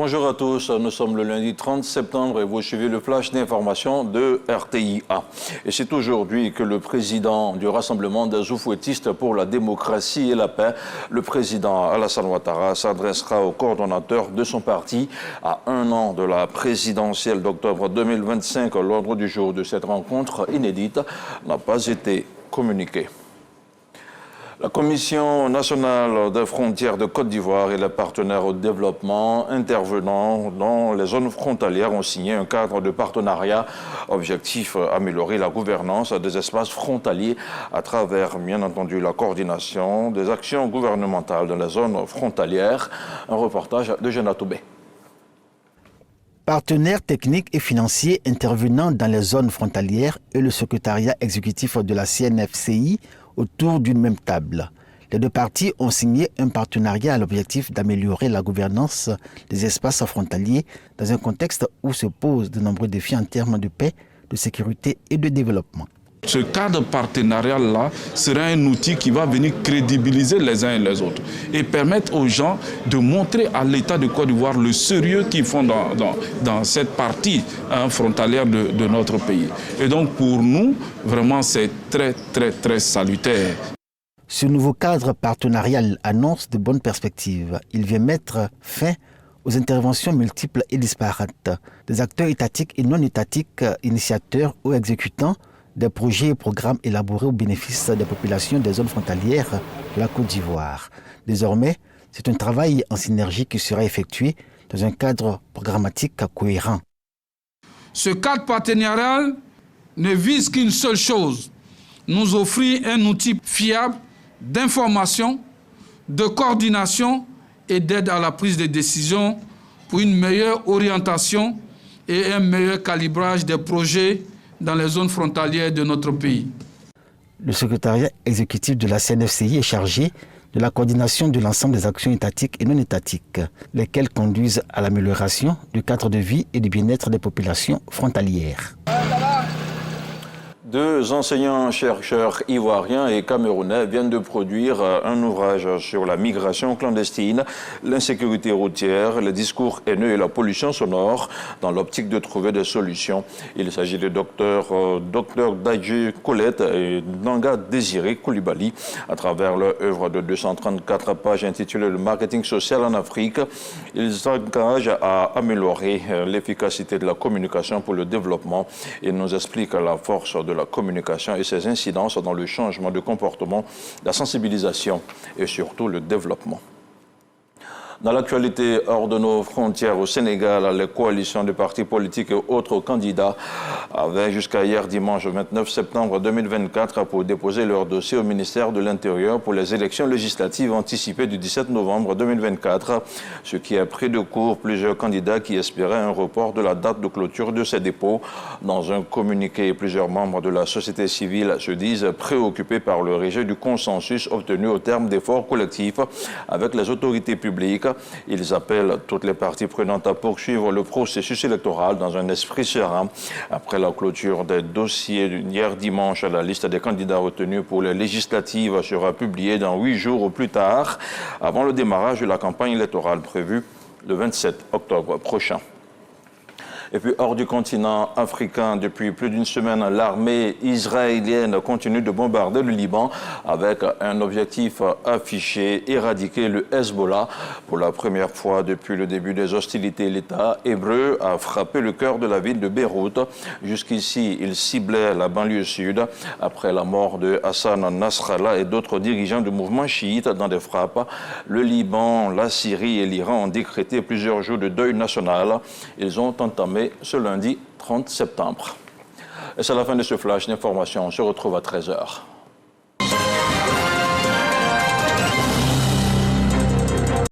Bonjour à tous, nous sommes le lundi 30 septembre et vous suivez le flash d'information de RTIA. Et c'est aujourd'hui que le président du Rassemblement des Oufouettistes pour la démocratie et la paix, le président Alassane Ouattara, s'adressera au coordonnateur de son parti à 1 an de la présidentielle d'octobre 2025. L'ordre du jour de cette rencontre inédite n'a pas été communiqué. La Commission nationale des frontières de Côte d'Ivoire et les partenaires au développement intervenant dans les zones frontalières ont signé un cadre de partenariat. Objectif, améliorer la gouvernance des espaces frontaliers à travers, bien entendu, la coordination des actions gouvernementales dans les zones frontalières. Un reportage de Jeanne Toubé. Partenaires techniques et financiers intervenant dans les zones frontalières et le secrétariat exécutif de la CNFCI autour d'une même table. Les deux parties ont signé un partenariat à l'objectif d'améliorer la gouvernance des espaces frontaliers dans un contexte où se posent de nombreux défis en termes de paix, de sécurité et de développement. Ce cadre partenarial-là sera un outil qui va venir crédibiliser les uns et les autres et permettre aux gens de montrer à l'État de Côte d'Ivoire le sérieux qu'ils font dans cette partie frontalière de notre pays. Et donc pour nous, vraiment c'est très salutaire. Ce nouveau cadre partenarial annonce de bonnes perspectives. Il vient mettre fin aux interventions multiples et disparates des acteurs étatiques et non étatiques, initiateurs ou exécutants des projets et programmes élaborés au bénéfice des populations des zones frontalières de la Côte d'Ivoire. Désormais, c'est un travail en synergie qui sera effectué dans un cadre programmatique cohérent. Ce cadre partenarial ne vise qu'une seule chose, nous offrir un outil fiable d'information, de coordination et d'aide à la prise de décision pour une meilleure orientation et un meilleur calibrage des projets dans les zones frontalières de notre pays. Le secrétariat exécutif de la CNFCI est chargé de la coordination de l'ensemble des actions étatiques et non étatiques, lesquelles conduisent à l'amélioration du cadre de vie et du bien-être des populations frontalières. 2 enseignants-chercheurs ivoiriens et camerounais viennent de produire un ouvrage sur la migration clandestine, l'insécurité routière, les discours haineux et la pollution sonore dans l'optique de trouver des solutions. Il s'agit de Dr Dadji Colette et Nanga Désiré Koulibaly. À travers leur œuvre de 234 pages intitulée « Le marketing social en Afrique », ils s'engagent à améliorer l'efficacité de la communication pour le développement et nous expliquent la force de la communication et ses incidences dans le changement de comportement, la sensibilisation et surtout le développement. Dans l'actualité hors de nos frontières au Sénégal, les coalitions de partis politiques et autres candidats avaient jusqu'à hier dimanche 29 septembre 2024 pour déposer leur dossier au ministère de l'Intérieur pour les élections législatives anticipées du 17 novembre 2024, ce qui a pris de court plusieurs candidats qui espéraient un report de la date de clôture de ces dépôts. Dans un communiqué, plusieurs membres de la société civile se disent préoccupés par le rejet du consensus obtenu au terme d'efforts collectifs avec les autorités publiques. Ils appellent toutes les parties prenantes à poursuivre le processus électoral dans un esprit serein. Après la clôture des dossiers hier dimanche, la liste des candidats retenus pour les législatives sera publiée dans 8 jours au plus tard, avant le démarrage de la campagne électorale prévue le 27 octobre prochain. Et puis hors du continent africain, depuis plus d'une semaine, l'armée israélienne continue de bombarder le Liban avec un objectif affiché, éradiquer le Hezbollah. Pour la première fois depuis le début des hostilités, l'État hébreu a frappé le cœur de la ville de Beyrouth. Jusqu'ici, il ciblait la banlieue sud après la mort de Hassan Nasrallah et d'autres dirigeants du mouvement chiite dans des frappes. Le Liban, la Syrie et l'Iran ont décrété plusieurs jours de deuil national. Ils ont entamé ce lundi 30 septembre. Et c'est la fin de ce flash d'information. On se retrouve à 13h.